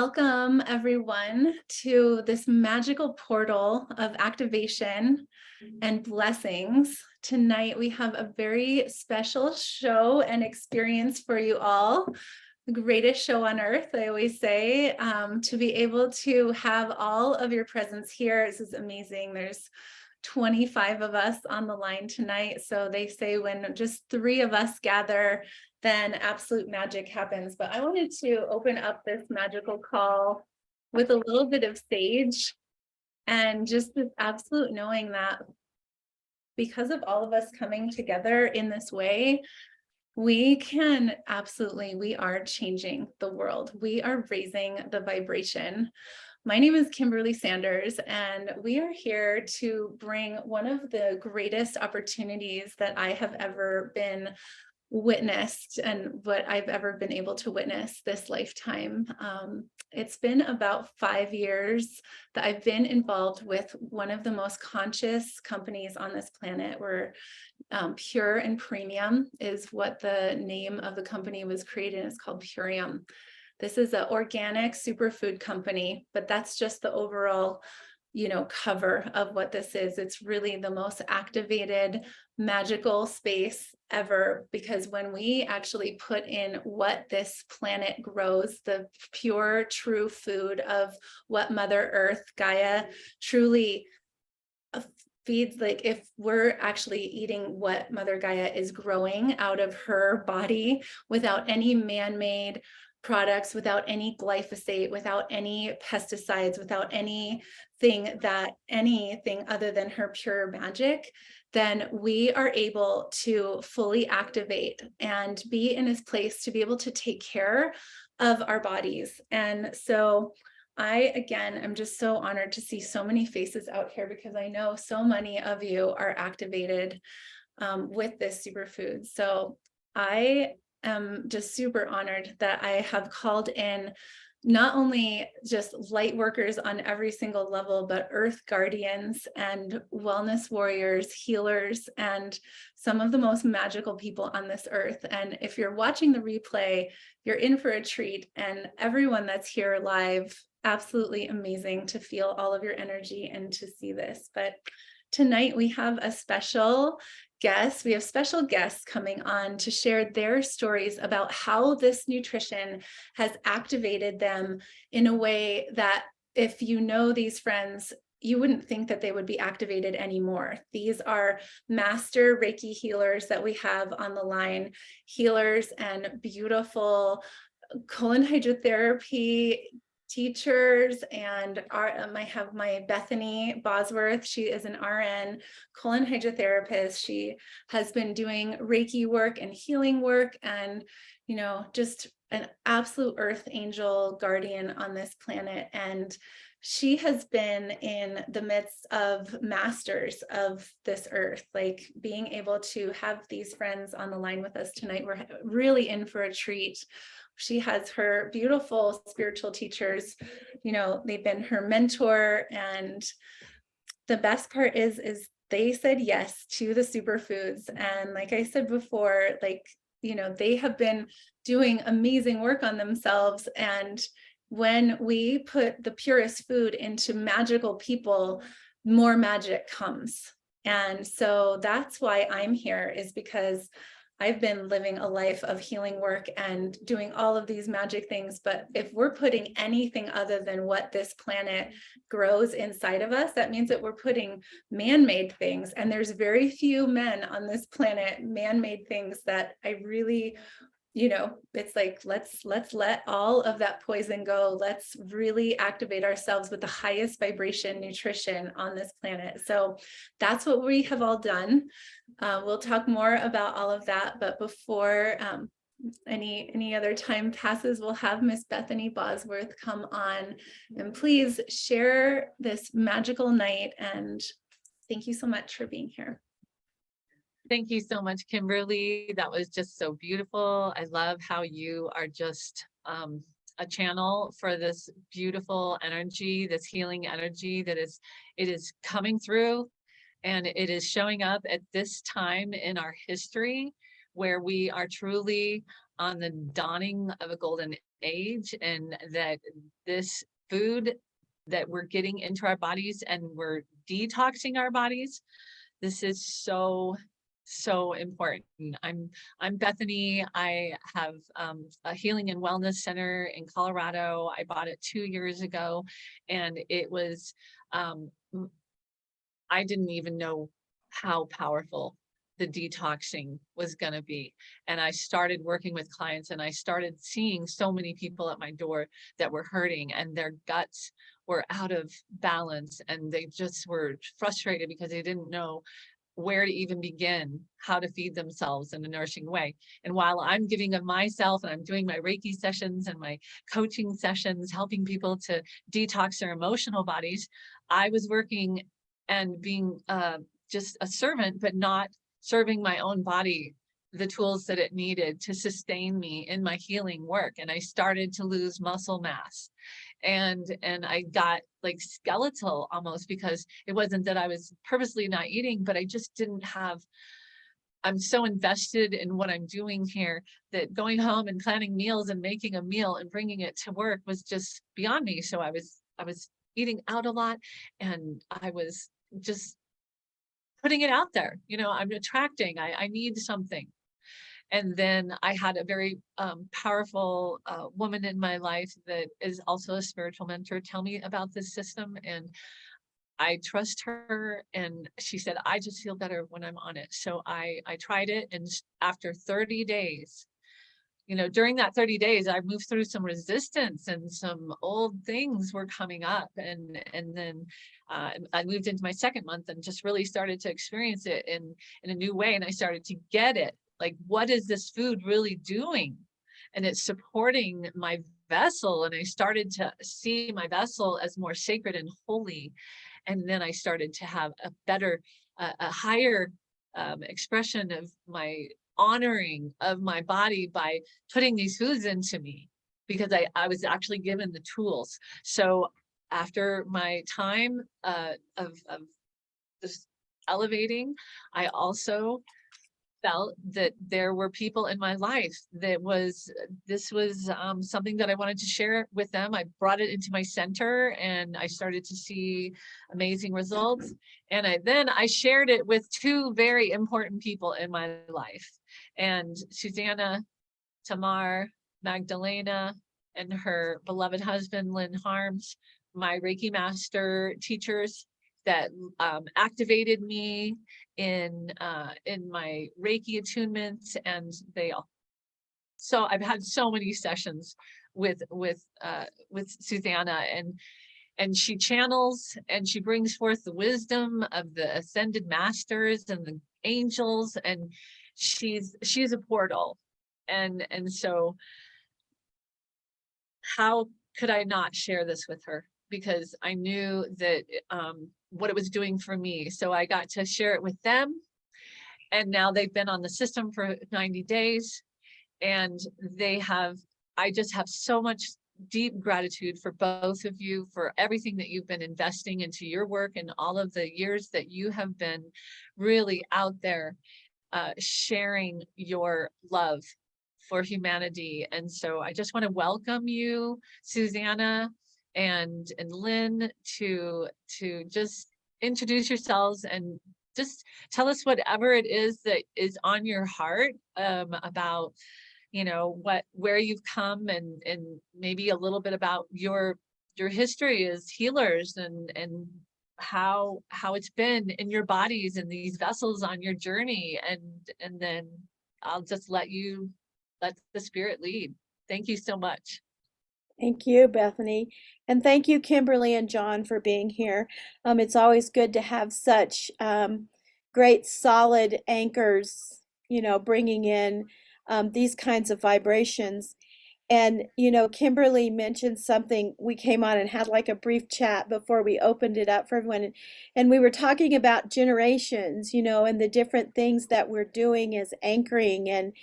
Welcome, everyone, to this magical portal of activation and blessings. Tonight, we have a very special show and experience for you all. The greatest show on earth, I always say. To be able to have all of your presence here, this is amazing. There's 25 of us on the line tonight. So they say when just 3 of us gather, then absolute magic happens. But I wanted to open up this magical call with a little bit of sage and just this absolute knowing that because of all of us coming together in this way, we are changing the world. We are raising the vibration. My name is Kimberly Sanders, and we are here to bring one of the greatest opportunities that I have ever been witnessed and what I've ever been able to witness this lifetime. It's been about 5 years that I've been involved with one of the most conscious companies on this planet. We're Pure and Premium is what the name of the company was created. It's called Purium. This is an organic superfood company, but that's just the overall, cover of what this is. It's really the most activated, magical space ever, because when we actually put in what this planet grows, the pure, true food of what Mother Earth, Gaia, truly feeds, like if we're actually eating what Mother Gaia is growing out of her body without any man-made products, without any glyphosate, without any pesticides, without anything other than her pure magic, then we are able to fully activate and be in this place to be able to take care of our bodies. And so again, I'm just so honored to see so many faces out here because I know so many of you are activated with this superfood. So I am just super honored that I have called in not only just light workers on every single level, but earth guardians and wellness warriors, healers, and some of the most magical people on this earth. And if you're watching the replay, you're in for a treat. And everyone that's here live, absolutely amazing to feel all of your energy and to see this. But tonight we have a special guest. We have special guests coming on to share their stories about how this nutrition has activated them in a way that if you know these friends, you wouldn't think that they would be activated anymore. These are master Reiki healers that we have on the line, healers and beautiful colon hydrotherapy teachers, and I have my Bethany Bosworth. She is an RN colon hydrotherapist. She has been doing Reiki work and healing work, and just an absolute earth angel guardian on this planet. And she has been in the midst of masters of this earth, like being able to have these friends on the line with us tonight. We're really in for a treat. She has her beautiful spiritual teachers, they've been her mentor. And the best part is they said yes to the superfoods. And like I said before, they have been doing amazing work on themselves. And when we put the purest food into magical people, more magic comes. And so that's why I'm here, is because I've been living a life of healing work and doing all of these magic things. But if we're putting anything other than what this planet grows inside of us, that means that we're putting man-made things. And there's very few men on this planet, man-made things that I really, it's like, let's let all of that poison go. Let's really activate ourselves with the highest vibration nutrition on this planet. So that's what we have all done. We'll talk more about all of that, but before any other time passes, we'll have Miss Bethany Bosworth come on, and please share this magical night. And thank you so much for being here. Thank you so much, Kimberly. That was just so beautiful. I love how you are just a channel for this beautiful energy, this healing energy it is coming through, and it is showing up at this time in our history where we are truly on the dawning of a golden age, and that this food that we're getting into our bodies and we're detoxing our bodies, this is so, so important. I'm Bethany. I have a healing and wellness center in Colorado. I bought it 2 years ago, and it was, I didn't even know how powerful the detoxing was going to be. And I started working with clients, and I started seeing so many people at my door that were hurting, and their guts were out of balance, and they just were frustrated because they didn't know where to even begin, how to feed themselves in a nourishing way. And while I'm giving of myself, and I'm doing my Reiki sessions and my coaching sessions, helping people to detox their emotional bodies, I was working and being just a servant, but not serving my own body the tools that it needed to sustain me in my healing work. And I started to lose muscle mass, and I got like skeletal almost, because it wasn't that I was purposely not eating, but I just didn't have, I'm so invested in what I'm doing here that going home and planning meals and making a meal and bringing it to work was just beyond me. So I was eating out a lot, and I was just putting it out there. I'm attracting, I need something. And then I had a very powerful woman in my life that is also a spiritual mentor tell me about this system, and I trust her. And she said, I just feel better when I'm on it. So I tried it, and after 30 days, during that 30 days, I moved through some resistance, and some old things were coming up. And then I moved into my second month and just really started to experience it in a new way. And I started to get it. Like, what is this food really doing? And it's supporting my vessel. And I started to see my vessel as more sacred and holy. And then I started to have a better, a higher expression of my honoring of my body by putting these foods into me, because I was actually given the tools. So after my time of this elevating, I also felt that there were people in my life that this was something that I wanted to share with them. I brought it into my center, and I started to see amazing results. And then I shared it with two very important people in my life. And Susanna, Tamar, Magdalena, and her beloved husband, Lynn Harms, my Reiki master teachers that activated me in my Reiki attunements. And so I've had so many sessions with Susanna, and she channels and she brings forth the wisdom of the ascended masters and the angels, and she's a portal. And so how could I not share this with her? Because I knew that what it was doing for me. So I got to share it with them. And now they've been on the system for 90 days. And I just have so much deep gratitude for both of you, for everything that you've been investing into your work, and all of the years that you have been really out there sharing your love for humanity. And so I just want to welcome you, Susanna and Lynn, to just introduce yourselves and just tell us whatever it is that is on your heart about where you've come, and maybe a little bit about your history as healers, and how it's been in your bodies and these vessels on your journey. And then I'll just let the spirit lead. Thank you so much. Thank you, Bethany. And thank you, Kimberly and John, for being here. It's always good to have such great solid anchors, bringing in these kinds of vibrations. And, Kimberly mentioned something. We came on and had like a brief chat before we opened it up for everyone. And we were talking about generations, and the different things that we're doing as anchoring. And,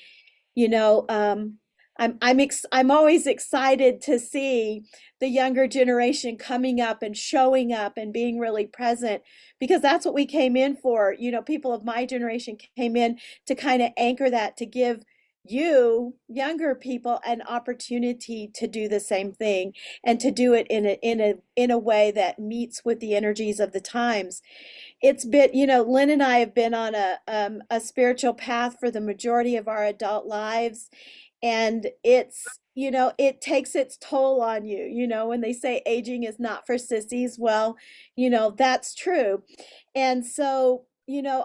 I'm always excited to see the younger generation coming up and showing up and being really present, because that's what we came in for. People of my generation came in to kind of anchor that, to give you younger people an opportunity to do the same thing and to do it in a way that meets with the energies of the times. It's been, Lynn and I have been on a spiritual path for the majority of our adult lives, and it takes its toll on you. When they say aging is not for sissies, well, that's true. And so,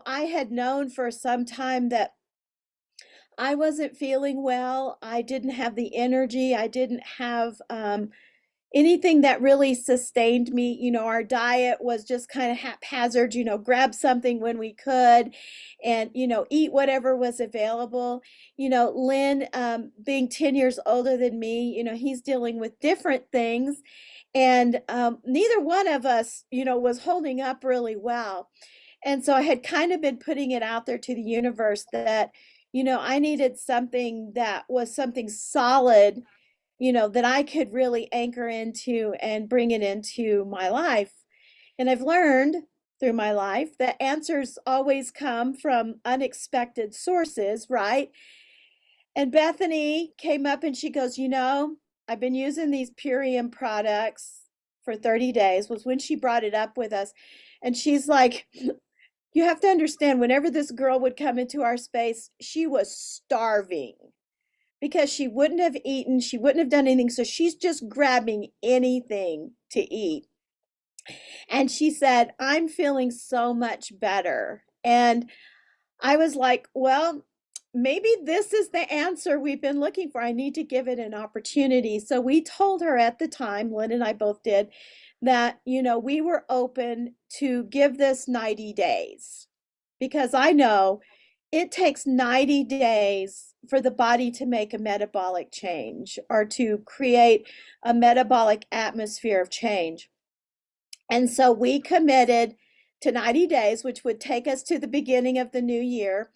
I had known for some time that I wasn't feeling well. I didn't have the energy. I didn't have anything that really sustained me. Our diet was just kind of haphazard, grab something when we could and, eat whatever was available. Lynn, being 10 years older than me, he's dealing with different things. And neither one of us, was holding up really well. And so I had kind of been putting it out there to the universe that, I needed something that was something solid, that I could really anchor into and bring it into my life. And I've learned through my life that answers always come from unexpected sources, right? And Bethany came up and she goes, I've been using these Purium products for 30 days, was when she brought it up with us. And she's like, you have to understand, whenever this girl would come into our space, she was starving because she wouldn't have eaten, she wouldn't have done anything. So she's just grabbing anything to eat. And she said, I'm feeling so much better. And I was like, well, maybe this is the answer we've been looking for. I need to give it an opportunity. So we told her at the time, Lynn and I both did, that, we were open to give this 90 days, because I know it takes 90 days for the body to make a metabolic change or to create a metabolic atmosphere of change. And so we committed to 90 days, which would take us to the beginning of the new year.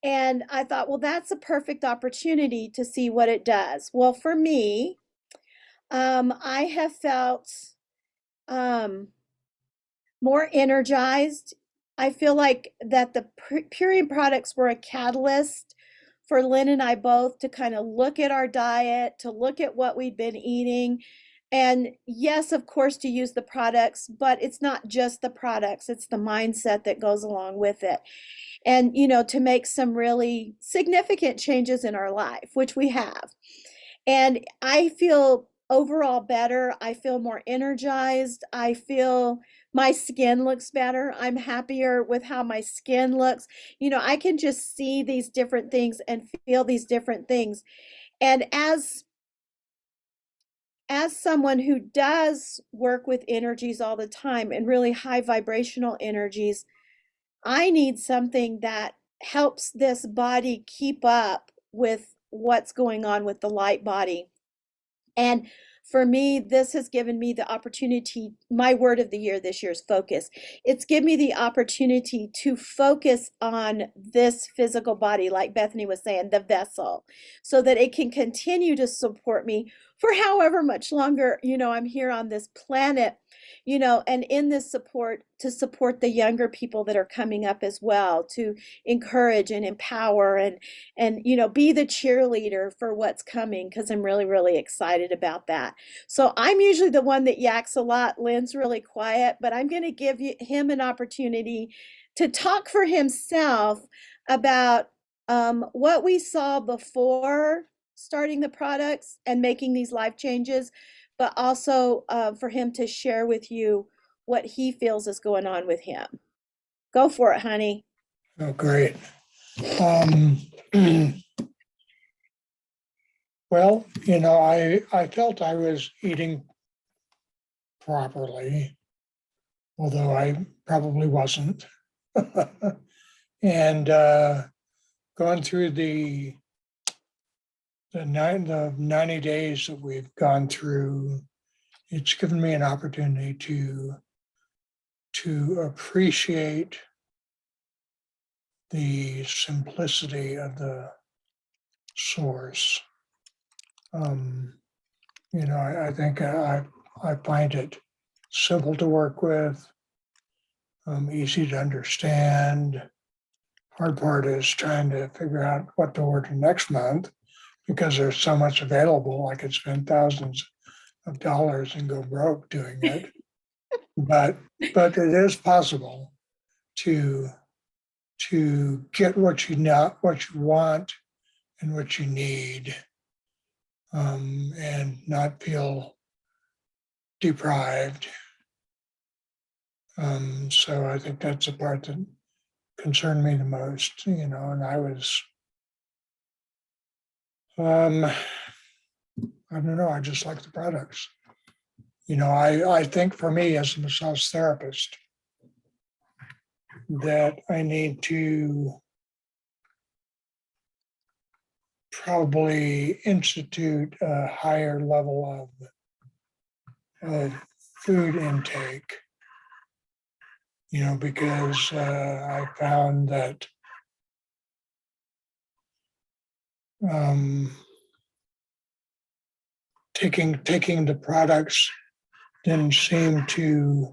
And I thought, well, that's a perfect opportunity to see what it does. Well, for me, I have felt more energized. I feel like that the Purium products were a catalyst for Lynn and I both to kind of look at our diet, to look at what we'd been eating. And yes, of course, to use the products, but it's not just the products, it's the mindset that goes along with it. And, to make some really significant changes in our life, which we have. And I feel overall better. I feel more energized. I feel my skin looks better. I'm happier with how my skin looks. I can just see these different things and feel these different things. And as someone who does work with energies all the time and really high vibrational energies, I need something that helps this body keep up with what's going on with the light body. And for me, this has given me the opportunity. My word of the year this year is focus. It's given me the opportunity to focus on this physical body, like Bethany was saying, the vessel, so that it can continue to support me for however much longer, I'm here on this planet, and in this support, to support the younger people that are coming up as well, to encourage and empower and be the cheerleader for what's coming, because I'm really, really excited about that. So I'm usually the one that yaks a lot. Lynn's really quiet, but I'm going to give him an opportunity to talk for himself about what we saw before starting the products and making these life changes, but also for him to share with you what he feels is going on with him. Go for it, honey. Oh, great. Well, I felt I was eating properly, although I probably wasn't. And going through the 90 days that we've gone through, it's given me an opportunity to appreciate the simplicity of the source. I think I find it simple to work with, easy to understand, Hard part is trying to figure out what to order next month because there's so much available. I could spend thousands of dollars and go broke doing it. But it is possible to get what you know, what you want and what you need, and not feel deprived. So I think that's the part that concerned me the most, and I was, I don't know, I just like the products. I think for me as a massage therapist that I need to probably institute a higher level of food intake, because I found that taking the products didn't seem to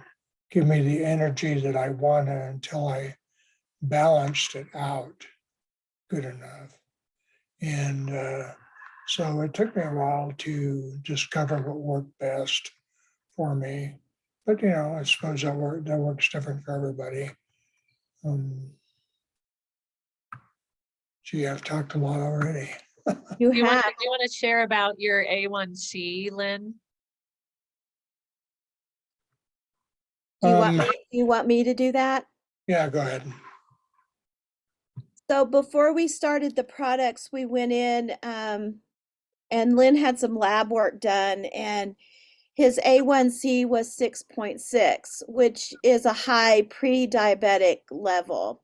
give me the energy that I wanted until I balanced it out good enough. And so it took me a while to discover what worked best for me. But I suppose that works different for everybody. Gee, I've talked a lot already. You Do you want have. to share about your A1C, Lynn? Do you want me to do that? Yeah, go ahead. So before we started the products, we went in, and Lynn had some lab work done, and his A1C was 6.6, which is a high pre-diabetic level.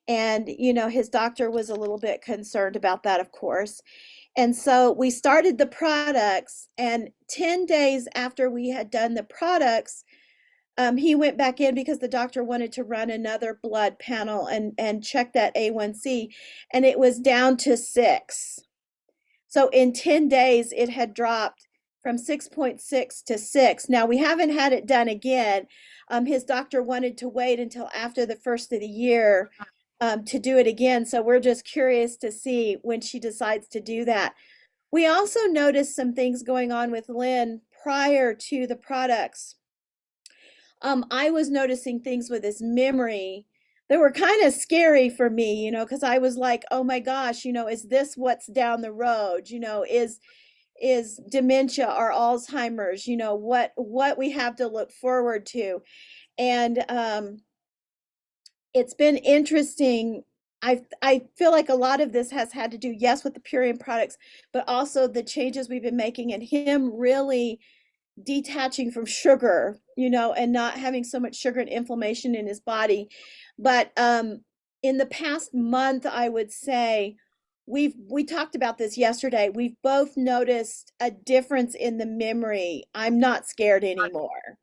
And, his doctor was a little bit concerned about that, of course. And so we started the products, and 10 days after we had done the products, he went back in because the doctor wanted to run another blood panel and check that A1C, and it was down to 6. So in 10 days, it had dropped from 6.6 to 6. Now, we haven't had it done again. His doctor wanted to wait until after the first of the year to do it again. So we're just curious to see when she decides to do that. We also noticed some things going on with Lynn prior to the products. I was noticing things with his memory that were kind of scary for me, because I was like, oh my gosh, is this what's down the road? Is dementia or Alzheimer's, what we have to look forward to. And it's been interesting. I feel like a lot of this has had to do, yes, with the Purium products, but also the changes we've been making and him really detaching from sugar, and not having so much sugar and inflammation in his body. But in the past month, I would say we talked about this yesterday. We've both noticed a difference in the memory. I'm not scared anymore.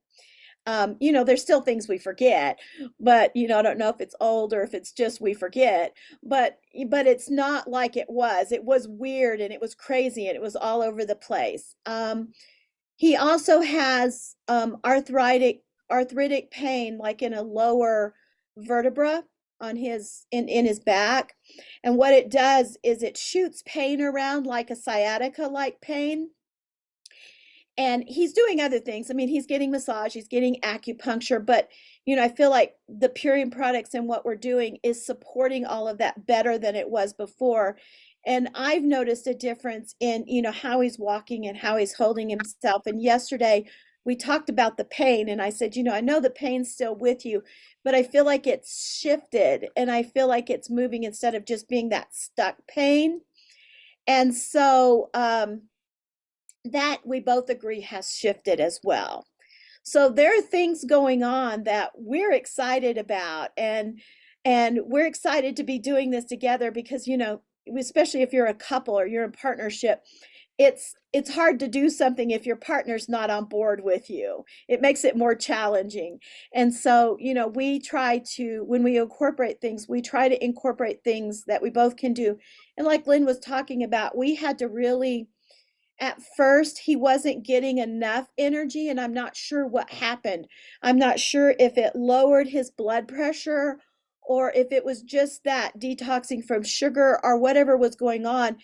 There's still things we forget, but I don't know if it's old or if it's just we forget, but it's not like it was. It was weird and it was crazy and it was all over the place. He also has arthritic pain, like in a lower vertebra on his in his back. And what it does is it shoots pain around like a sciatica like pain. And he's doing other things. I mean, he's getting massage, he's getting acupuncture, but I feel like the Purium products and what we're doing is supporting all of that better than it was before. And I've noticed a difference in, how he's walking and how he's holding himself. And yesterday we talked about the pain, and I said, I know the pain's still with you, but I feel like it's shifted and I feel like it's moving instead of just being that stuck pain. And so that we both agree has shifted as well. So there are things going on that we're excited about, and we're excited to be doing this together because, especially if you're a couple or you're in partnership, it's hard to do something if your partner's not on board with you. It makes it more challenging. And so, we try to, when we incorporate things, we try to incorporate things that we both can do. And like Lynn was talking about, we had to really, at first he wasn't getting enough energy, and I'm not sure what happened. I'm not sure if it lowered his blood pressure or if it was just that detoxing from sugar or whatever was going on,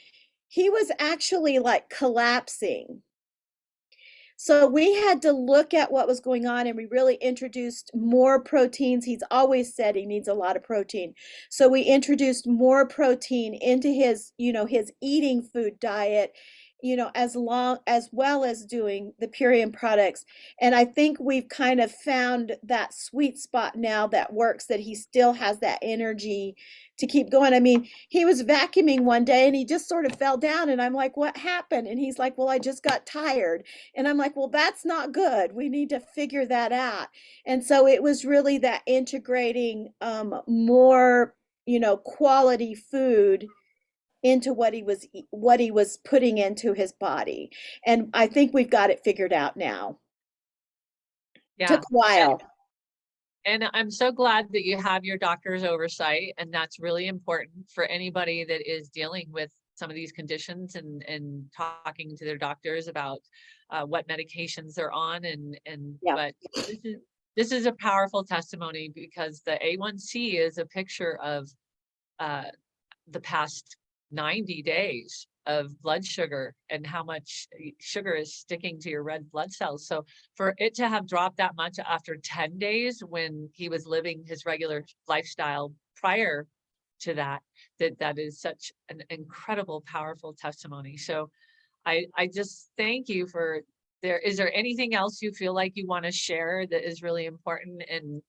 he was actually like collapsing. So we had to look at what was going on, and we really introduced more proteins. He's always said he needs a lot of protein. So we introduced more protein into his, his eating food diet, as well as doing the Purium products. And I think we've kind of found that sweet spot now that works, that he still has that energy to keep going. I mean, he was vacuuming one day and he just sort of fell down, and I'm like, "What happened?" And he's like, "Well, I just got tired." And I'm like, "Well, that's not good. We need to figure that out." And so it was really that integrating more, quality food into what he was putting into his body. And I think we've got it figured out now. Yeah. Took a while. And I'm so glad that you have your doctor's oversight, and that's really important for anybody that is dealing with some of these conditions, and talking to their doctors about what medications they're on, Yeah. but this is a powerful testimony, because the A1C is a picture of the past 90 days of blood sugar and how much sugar is sticking to your red blood cells. So for it to have dropped that much after 10 days, when he was living his regular lifestyle prior to that, that is such an incredible, powerful testimony. So I just thank you for there. Is there anything else you feel like you want to share that is really important, and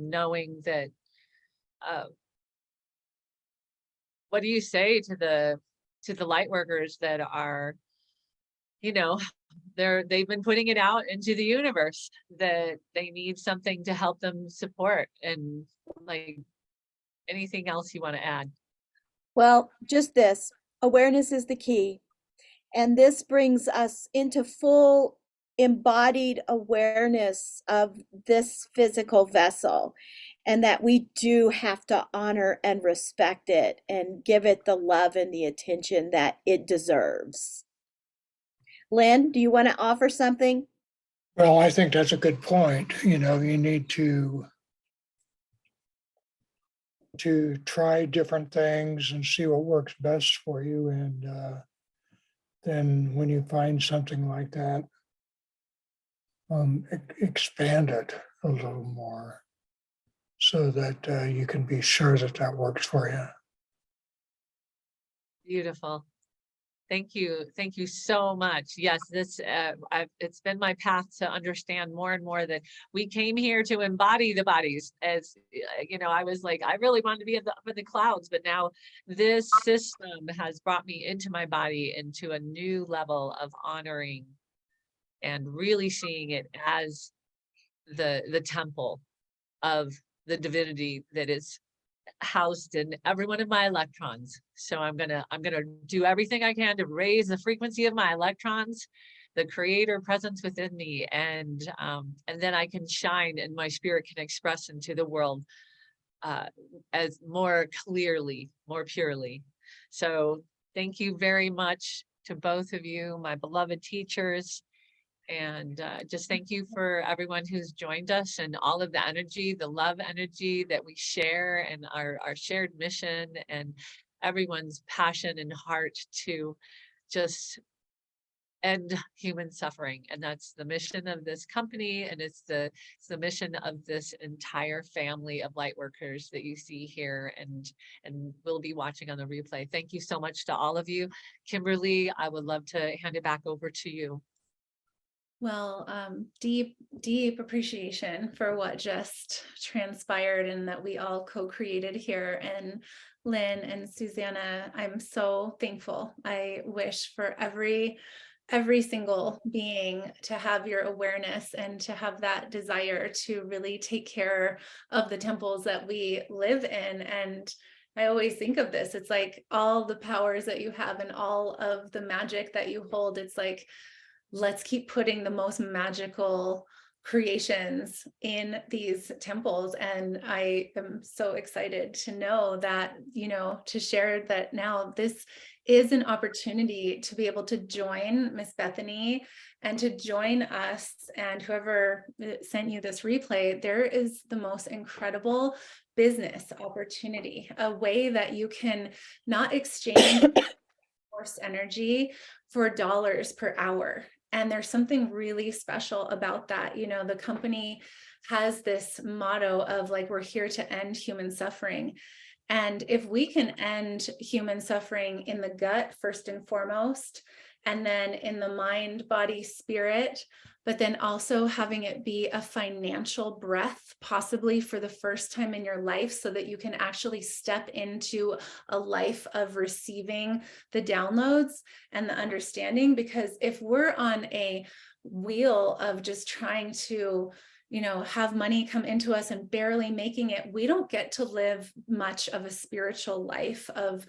knowing that what do you say to the light workers that are, they've been putting it out into the universe, that they need something to help them support, and like anything else you want to add? Well, just this awareness is the key. And this brings us into full embodied awareness of this physical vessel, and that we do have to honor and respect it and give it the love and the attention that it deserves. Lynn, do you want to offer something? Well, I think that's a good point. You need to try different things and see what works best for you. And then when you find something like that, expand it a little more so that you can be sure that that works for you. Beautiful. Thank you. Thank you so much. Yes, it's been my path to understand more and more that we came here to embody the bodies. As I was like, I really wanted to be up in the clouds, but now this system has brought me into my body, into a new level of honoring and really seeing it as the temple of the divinity that is housed in every one of my electrons. So I'm gonna do everything I can to raise the frequency of my electrons, the creator presence within me, and then I can shine, and my spirit can express into the world as more clearly, more purely. So thank you very much to both of you, my beloved teachers. And just thank you for everyone who's joined us, and all of the energy, the love energy that we share, and our shared mission, and everyone's passion and heart to just end human suffering. And that's the mission of this company, and it's the mission of this entire family of light workers that you see here and will be watching on the replay. Thank you so much to all of you. Kimberly, I would love to hand it back over to you. Well, deep appreciation for what just transpired and that we all co-created here. And Lynn and Susanna, I'm so thankful. I wish for every single being to have your awareness and to have that desire to really take care of the temples that we live in. And I always think of this, it's like all the powers that you have and all of the magic that you hold, it's like, let's keep putting the most magical creations in these temples. And I am so excited to know that, to share that now this is an opportunity to be able to join Miss Bethany and to join us, and whoever sent you this replay. There is the most incredible business opportunity, a way that you can not exchange force energy for dollars per hour. And there's something really special about that. You know, the company has this motto of like, we're here to end human suffering. And if we can end human suffering in the gut, first and foremost, and then in the mind, body, spirit, but then also having it be a financial breath, possibly for the first time in your life, so that you can actually step into a life of receiving the downloads and the understanding. Because if we're on a wheel of just trying to, you know, have money come into us and barely making it, we don't get to live much of a spiritual life of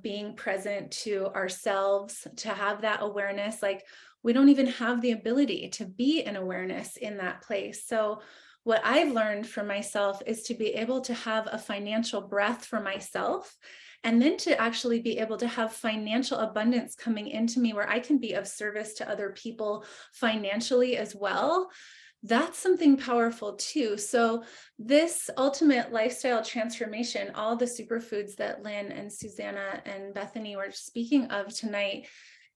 being present to ourselves, to have that awareness. Like, we don't even have the ability to be in awareness in that place. So what I've learned for myself is to be able to have a financial breath for myself, and then to actually be able to have financial abundance coming into me where I can be of service to other people financially as well. That's something powerful too. So this ultimate lifestyle transformation, all the superfoods that Lynn and Susanna and Bethany were speaking of tonight,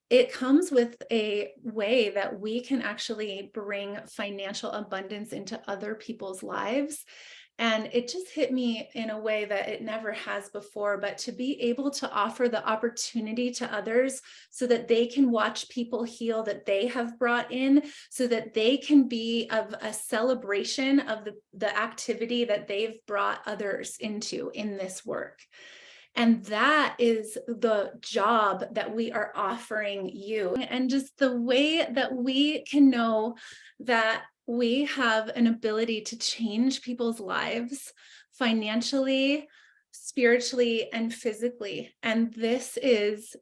it comes with a way that we can actually bring financial abundance into other people's lives. And it just hit me in a way that it never has before, but to be able to offer the opportunity to others so that they can watch people heal that they have brought in, so that they can be of a celebration of the activity that they've brought others into in this work. And that is the job that we are offering you. And just the way that we can know that we have an ability to change people's lives financially, spiritually, and physically. And this is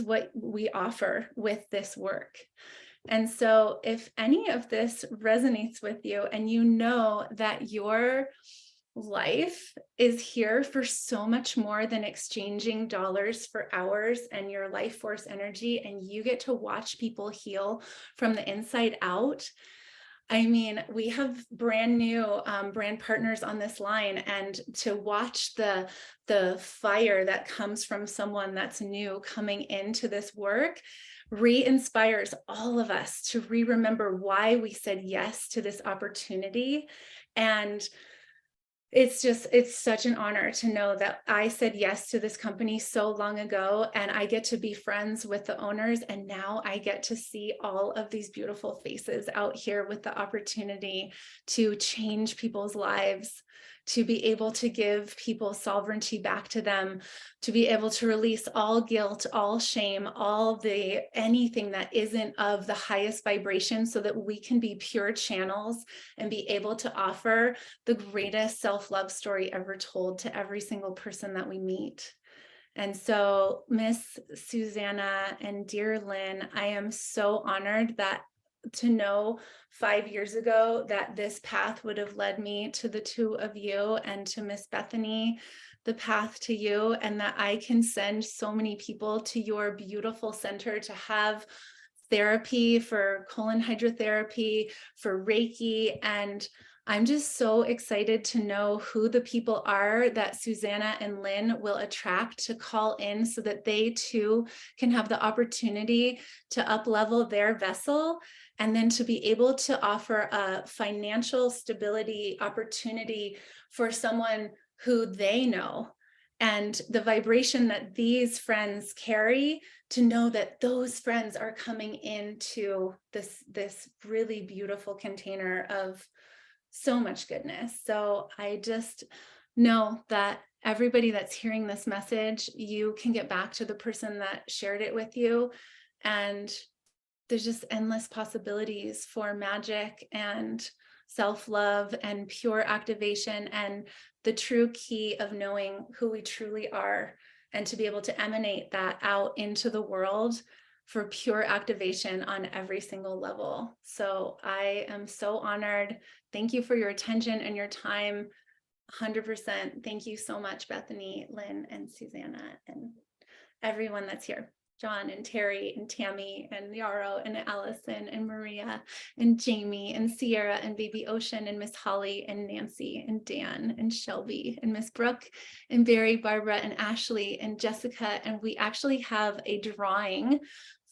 what we offer with this work. And so if any of this resonates with you, and you know that your life is here for so much more than exchanging dollars for hours and your life force energy, and you get to watch people heal from the inside out. I mean, we have brand new brand partners on this line, and to watch the fire that comes from someone that's new coming into this work re-inspires all of us to remember why we said yes to this opportunity. And it's such an honor to know that I said yes to this company so long ago, and I get to be friends with the owners, and now I get to see all of these beautiful faces out here with the opportunity to change people's lives, to be able to give people sovereignty back to them, to be able to release all guilt, all shame, anything that isn't of the highest vibration, so that we can be pure channels and be able to offer the greatest self-love story ever told to every single person that we meet. And so, Miss Susanna and dear Lynn, I am so honored to know 5 years ago that this path would have led me to the two of you, and to Miss Bethany, the path to you, and that I can send so many people to your beautiful center to have therapy for colon hydrotherapy, for Reiki. And I'm just so excited to know who the people are that Susanna and Lynn will attract to call in, so that they too can have the opportunity to up-level their vessel, and then to be able to offer a financial stability opportunity for someone who they know, and the vibration that these friends carry, to know that those friends are coming into this really beautiful container of so much goodness. So I just know that everybody that's hearing this message, you can get back to the person that shared it with you, and there's just endless possibilities for magic and self-love and pure activation, and the true key of knowing who we truly are, and to be able to emanate that out into the world for pure activation on every single level. So I am so honored. Thank you for your attention and your time. 100%. Thank you so much, Bethany, Lynn, and Susanna, and everyone that's here. John and Terry and Tammy and Yarrow and Allison and Maria and Jamie and Sierra and Baby Ocean and Miss Holly and Nancy and Dan and Shelby and Miss Brooke and Barry, Barbara and Ashley and Jessica. And we actually have a drawing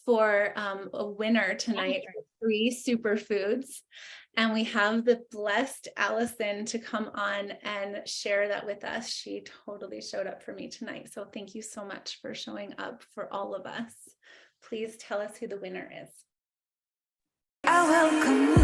for a winner tonight, 3 superfoods. And we have the blessed Allison to come on and share that with us. She totally showed up for me tonight. So thank you so much for showing up for all of us. Please tell us who the winner is. I welcome